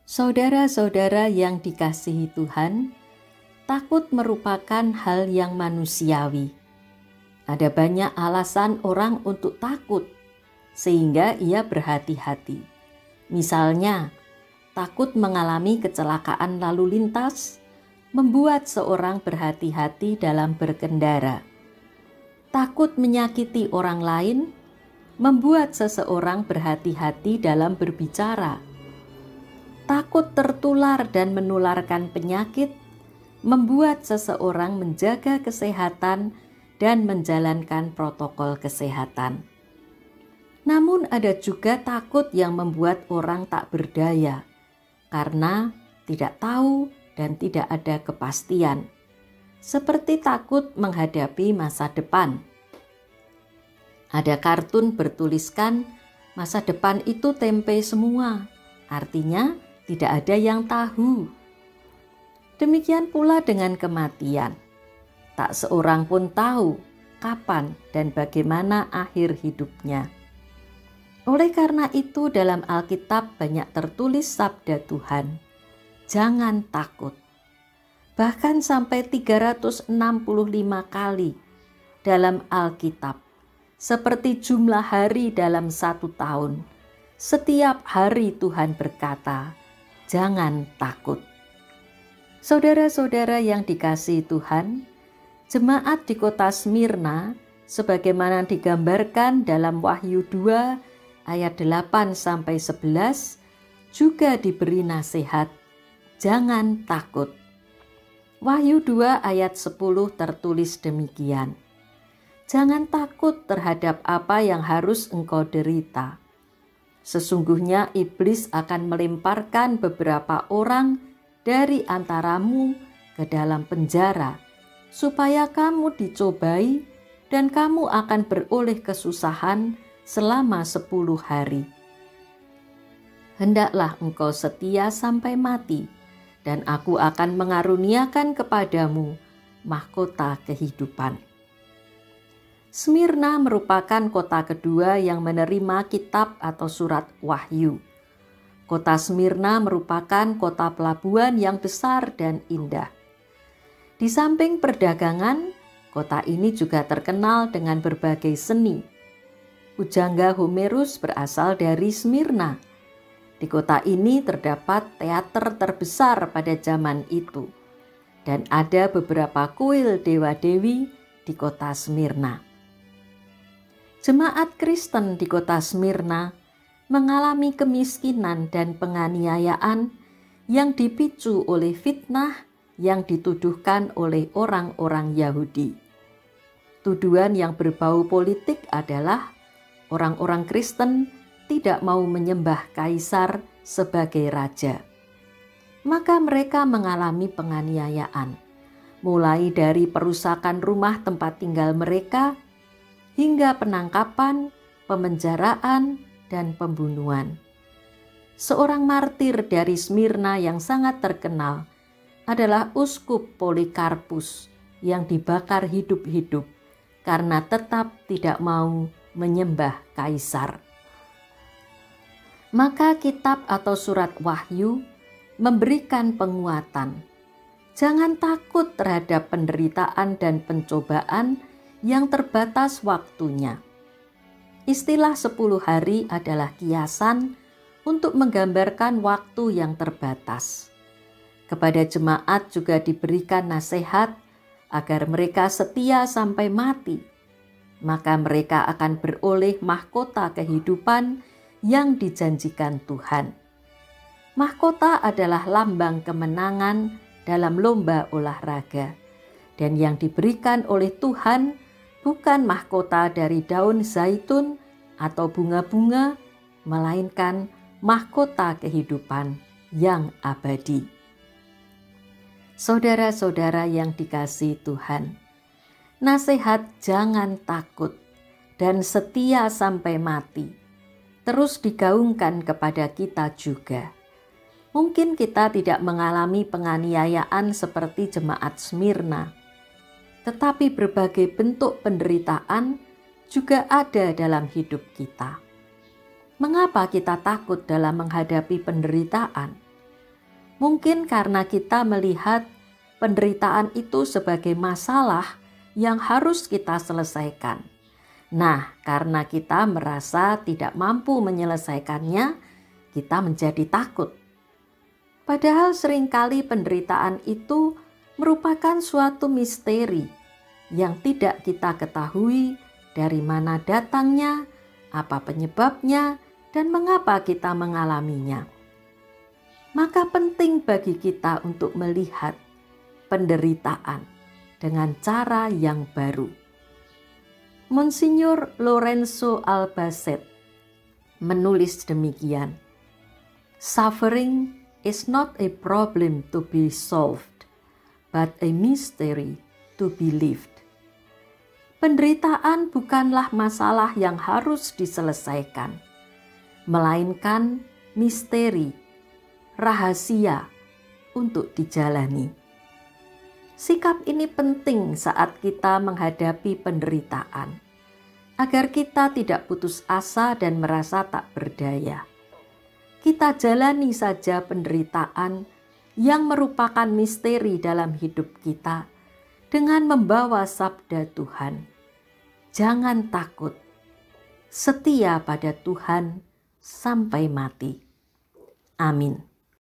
Saudara-saudara yang dikasihi Tuhan, takut merupakan hal yang manusiawi. Ada banyak alasan orang untuk takut, sehingga ia berhati-hati. Misalnya, takut mengalami kecelakaan lalu lintas, membuat seorang berhati-hati dalam berkendara. Takut menyakiti orang lain, membuat seseorang berhati-hati dalam berbicara. Takut tertular dan menularkan penyakit, membuat seseorang menjaga kesehatan dan menjalankan protokol kesehatan. Namun ada juga takut yang membuat orang tak berdaya, karena tidak tahu dan tidak ada kepastian, seperti takut menghadapi masa depan. Ada kartun bertuliskan, masa depan itu tempe semua, artinya tidak ada yang tahu. Demikian pula dengan kematian. Tak seorang pun tahu kapan dan bagaimana akhir hidupnya. Oleh karena itu dalam Alkitab banyak tertulis sabda Tuhan, jangan takut. Bahkan sampai 365 kali dalam Alkitab, seperti jumlah hari dalam satu tahun. Setiap hari Tuhan berkata, jangan takut. Saudara-saudara yang dikasihi Tuhan, jemaat di kota Smyrna, sebagaimana digambarkan dalam Wahyu 2 ayat 8-11, juga diberi nasihat, jangan takut. Wahyu 2 ayat 10 tertulis demikian, jangan takut terhadap apa yang harus engkau derita. Sesungguhnya iblis akan melemparkan beberapa orang dari antaramu ke dalam penjara, supaya kamu dicobai dan kamu akan beroleh kesusahan selama 10 hari. Hendaklah engkau setia sampai mati, dan aku akan mengaruniakan kepadamu mahkota kehidupan. Smyrna merupakan kota kedua yang menerima kitab atau surat Wahyu. Kota Smyrna merupakan kota pelabuhan yang besar dan indah. Di samping perdagangan, kota ini juga terkenal dengan berbagai seni. Pujangga Homerus berasal dari Smyrna. Di kota ini terdapat teater terbesar pada zaman itu, dan ada beberapa kuil dewa-dewi di kota Smyrna. Jemaat Kristen di kota Smyrna mengalami kemiskinan dan penganiayaan yang dipicu oleh fitnah yang dituduhkan oleh orang-orang Yahudi. Tuduhan yang berbau politik adalah orang-orang Kristen tidak mau menyembah kaisar sebagai raja. Maka mereka mengalami penganiayaan, mulai dari perusakan rumah tempat tinggal mereka, hingga penangkapan, pemenjaraan, dan pembunuhan. Seorang martir dari Smyrna yang sangat terkenal adalah Uskup Polikarpus yang dibakar hidup-hidup karena tetap tidak mau menyembah kaisar. Maka kitab atau surat Wahyu memberikan penguatan. Jangan takut terhadap penderitaan dan pencobaan yang terbatas waktunya. Istilah 10 hari adalah kiasan untuk menggambarkan waktu yang terbatas. Kepada jemaat juga diberikan nasihat agar mereka setia sampai mati, maka mereka akan beroleh mahkota kehidupan yang dijanjikan Tuhan. Mahkota adalah lambang kemenangan dalam lomba olahraga, dan yang diberikan oleh Tuhan bukan mahkota dari daun zaitun atau bunga-bunga, melainkan mahkota kehidupan yang abadi. Saudara-saudara yang dikasihi Tuhan, nasihat jangan takut dan setia sampai mati terus digaungkan kepada kita juga. Mungkin kita tidak mengalami penganiayaan seperti jemaat Smyrna, tetapi berbagai bentuk penderitaan juga ada dalam hidup kita. Mengapa kita takut dalam menghadapi penderitaan? Mungkin karena kita melihat penderitaan itu sebagai masalah yang harus kita selesaikan. Nah, karena kita merasa tidak mampu menyelesaikannya, kita menjadi takut. Padahal seringkali penderitaan itu merupakan suatu misteri yang tidak kita ketahui dari mana datangnya, apa penyebabnya, dan mengapa kita mengalaminya. Maka penting bagi kita untuk melihat penderitaan dengan cara yang baru. Monsignor Lorenzo Albacete menulis demikian, "Suffering is not a problem to be solved, but a mystery to be lived." Penderitaan bukanlah masalah yang harus diselesaikan, melainkan misteri, rahasia untuk dijalani. Sikap ini penting saat kita menghadapi penderitaan, agar kita tidak putus asa dan merasa tak berdaya. Kita jalani saja penderitaan yang merupakan misteri dalam hidup kita dengan membawa sabda Tuhan. Jangan takut, setia pada Tuhan sampai mati. Amin.